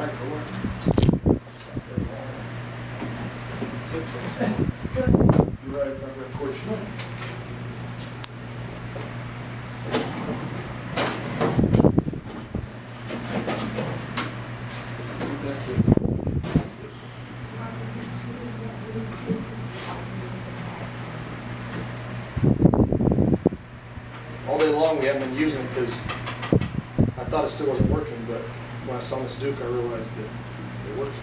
You're right, it's not very fortunate. That's it. All day long we haven't been using it because I thought it still wasn't working, but when I saw Miss Duke I realized that it works.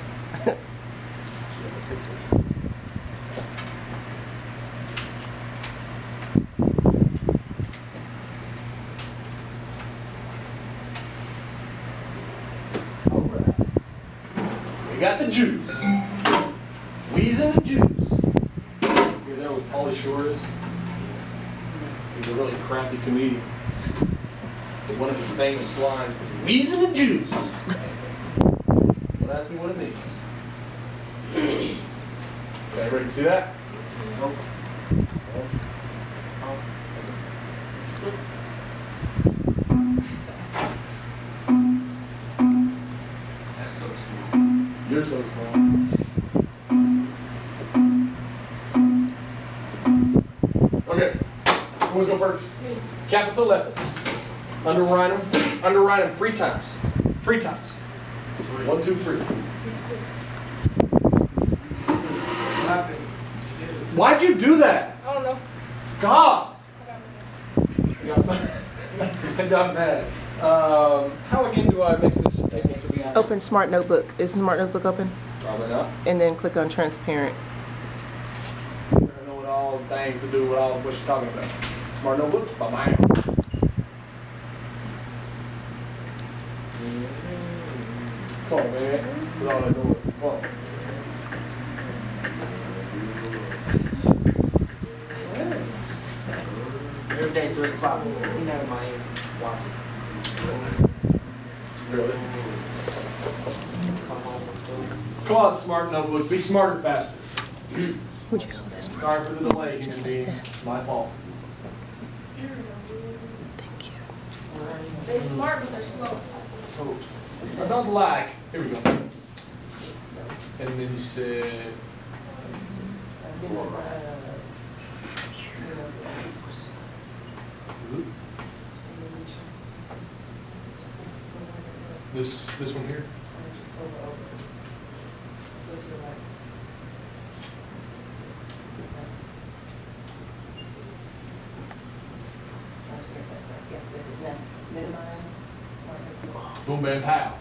Alright. We got the juice. Wheezing the juice. You guys know what Pauly Shore is? He's a really crappy comedian. But one of his famous lines was wheezing the juice. Don't ask me what it means. Okay, everybody can see that? Nope. That's so small. You're so small. Okay. Who wants to go first? Me. Capital letters. Underwrite them 3 times. 3 times. 1, 2, 3. Why'd you do that? I don't know. God! I got mad. How again do I make this able to be? Open Smart Notebook. Is Smart Notebook open? Probably not. And then click on Transparent. I don't know what all the things to do with all what you're talking about. Smart Notebook? By my own. Come on, man. With all that noise. Come on. Every day 3 o'clock. You know my watching. Really? Come on, Smart Notebook. Be smarter, faster. Would you hold this? Sorry for the delay, human beings. My fault. Thank you. They're smart, but they're slow. I don't like. Here we go. And then you said. This one here. Boom, bam, pow.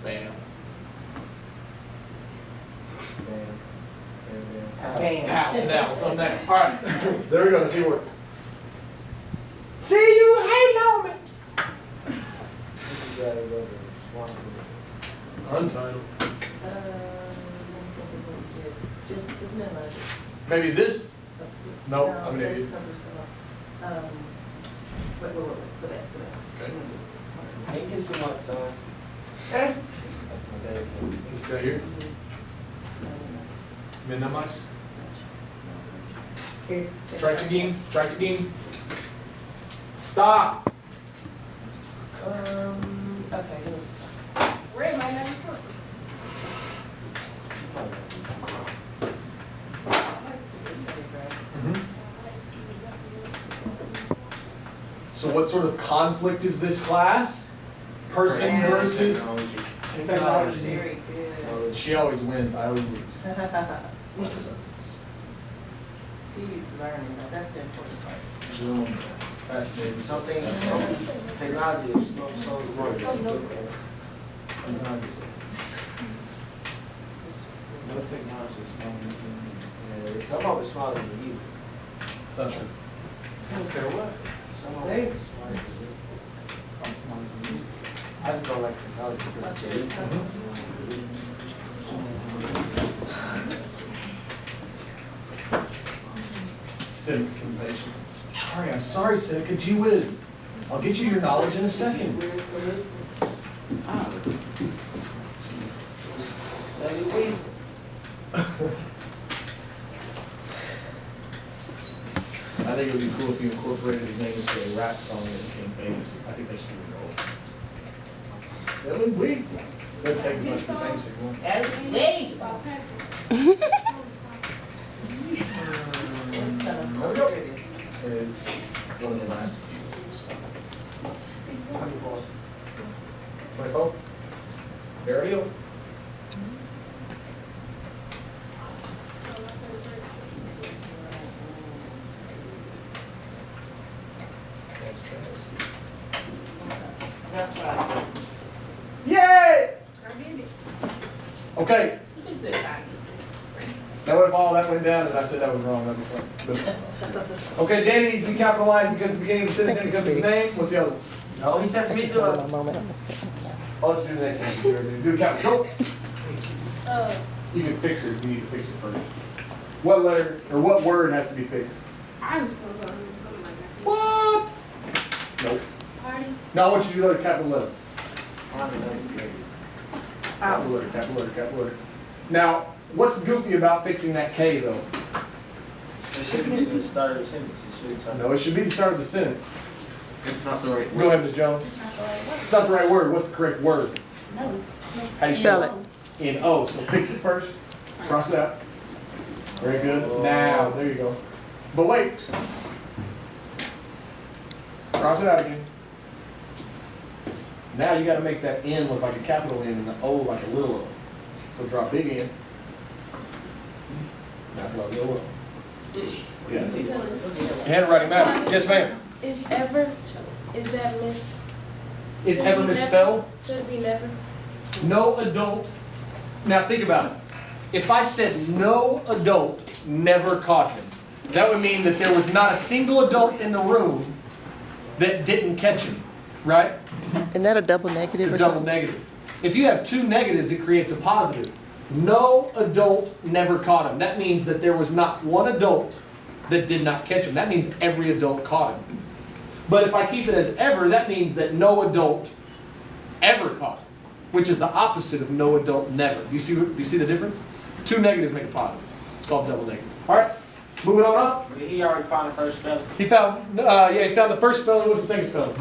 Bam. Bam. Pow. Now, something there. All right. There we go. Let's see what. See you hating on me. Untitled. Just minimize it. Maybe this? No, I'm an idiot. Wait. Go back. Okay. Ain't getting too much, son. This guy here. Minimize. Try it again. Stop. Okay, we'll just stop. Red might not be perfect. So what sort of conflict is this class? Person versus technology. Very good. She always wins. I always lose. He's learning. That's the important part. Fascinating. Something, technology is so smart. Sometimes No technology is smart. Some of it's smarter than you. it's not true. What? Some of it's smarter than you. I'm smarter than you. I just don't like technology because it's Some patience. I'm sorry, Seneca. Gee whiz. I'll get you your knowledge in a second. think it would be cool if you incorporated his name into a rap song that became famous. I think they should do it. Tilley, please. They'll take as much of the famous as you want. About Patrick. It's kind of There we go. pretty. It's one of the last few. So. 24. There it is. Thanks, Travis. That's right. Yay! I did it. Okay. Who said that? That would have all that went down, and I said that was wrong. That'd be fun. Okay, Danny needs to be capitalized because the beginning of the sentence Thank you, because of his sweetie. name. What's the other one? No, he said for me Just to. one moment. I'll just do the next one. Do the capital. Go. Uh, You can fix it. You need to fix it first. What letter or what word has to be fixed? I was gonna go do something like that. What? Nope. Party? No, I want you to do the capital letter. Capital letter, capital letter, capital letter. Now, what's goofy about fixing that K though? It should be the start of the sentence. It should start. No, it should be the start of the sentence. It's not the right Go ahead, Ms. Jones. It's not the right word. It's not the right word. What's the correct word? No. How do you Spell it. In O. So fix it first. Cross it out. Very good. Now, there you go. But wait. Cross it out again. Now you got to make that N look like a capital N and the O like a little O. So draw big N. Now draw little O. Yeah. Handwriting matters. Yes, ma'am. Is that miss? Is ever misspelled? Should it be never? No adult. Now think about it. If I said no adult never caught him, that would mean that there was not a single adult in the room that didn't catch him, right? Isn't that a double negative It's or a double something? negative. If you have two negatives, it creates a positive. No adult never caught him. That means that there was not one adult that did not catch him. That means every adult caught him. But if I keep it as ever, that means that no adult ever caught him, which is the opposite of no adult never. Do you see the difference? Two negatives make a positive. It's called double negative. All right, moving on up. He already found the first spelling. He found he found the first spelling. What's the second spelling?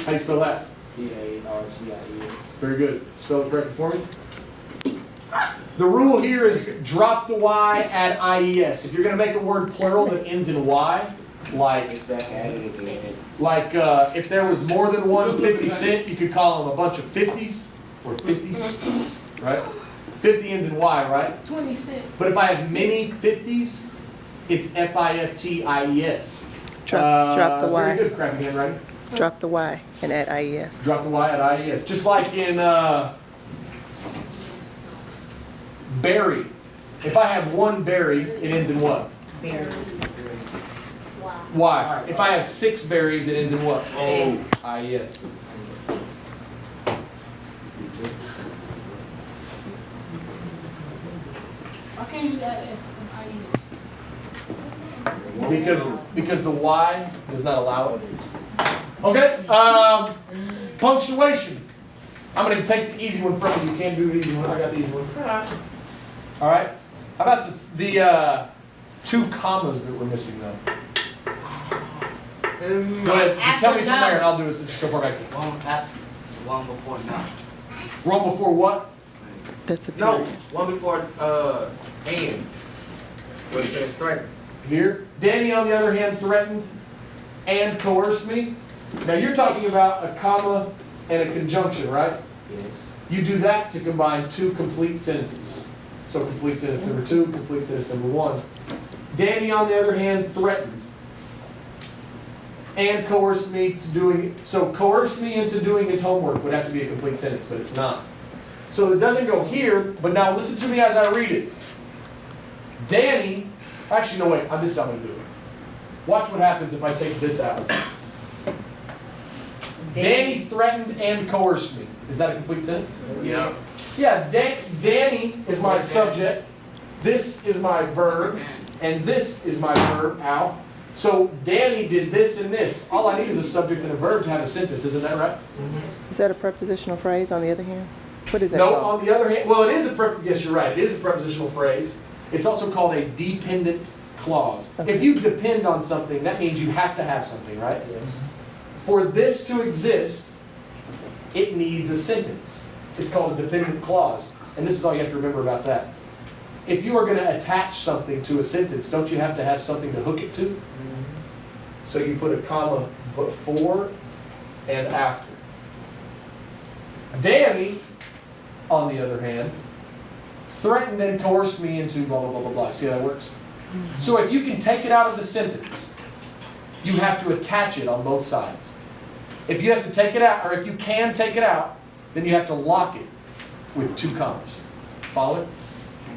How do you spell that? P-A-R-T-I-E. Very good. Spell it correctly for me. The rule here is drop the Y, add IES. If you're going to make a word plural that ends in Y, like It's back at it again. if there was more than one 50 cent, you could call them a bunch of 50s or 50s, right? 50 ends in Y, right? 26. But if I have many 50s, it's FIFTIES. Drop the Very Y. good, crappy handwriting. Drop the Y and add IES. Drop the Y at IES. Just like in berry. If I have one berry, it ends in what? Y. If I have 6 berries, it ends in what? O. IES. Why can't you just add S to some IES? Because the Y does not allow it. Okay. Punctuation. I'm going to take the easy one from you. You can't do the easy one. I got the easy one. All right. How about the 2 commas that we're missing though? Go ahead. Just tell me from there, and I'll do it so far back. One before now. Wrong before what? That's a No, period. one before and. Where it says threaten. Here. Danny, on the other hand, threatened and coerced me. Now you're talking about a comma and a conjunction, right? Yes. You do that to combine 2 complete sentences. So complete sentence number 2, complete sentence number 1. Danny, on the other hand, threatened and coerced me to doing, so coerced me into doing his homework would have to be a complete sentence, but it's not. So it doesn't go here, but now listen to me as I read it. Danny, actually no wait, this is how I'm going to do it. Watch what happens if I take this out. Danny threatened and coerced me. Is that a complete sentence? Yeah. Yeah, Danny is my subject, this is my verb, and this is my verb, ow. So Danny did this and this. All I need is a subject and a verb to have a sentence, isn't that right? Is that a prepositional phrase on the other hand? What is that No, called? on the other hand, well it is yes you're right, it is a prepositional phrase. It's also called a dependent clause. Okay. If you depend on something, that means you have to have something, right? Yes. For this to exist, it needs a sentence. It's called a dependent clause. And this is all you have to remember about that. If you are going to attach something to a sentence, don't you have to have something to hook it to? So you put a comma before and after. Danny, on the other hand, threatened and coerced me into blah, blah, blah, blah, blah. See how that works? So if you can take it out of the sentence, you have to attach it on both sides. If you have to take it out, or if you can take it out, then you have to lock it with two commas. Follow it?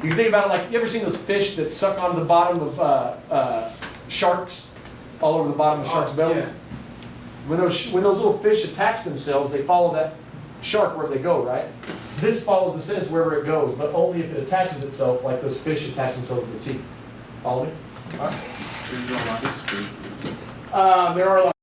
You can think about it like, you ever seen those fish that suck onto the bottom of sharks? All over the bottom of sharks' bellies? Yeah. When those little fish attach themselves, they follow that shark wherever they go, right? This follows the sentence wherever it goes, but only if it attaches itself like those fish attach themselves to the teeth. Follow me? There are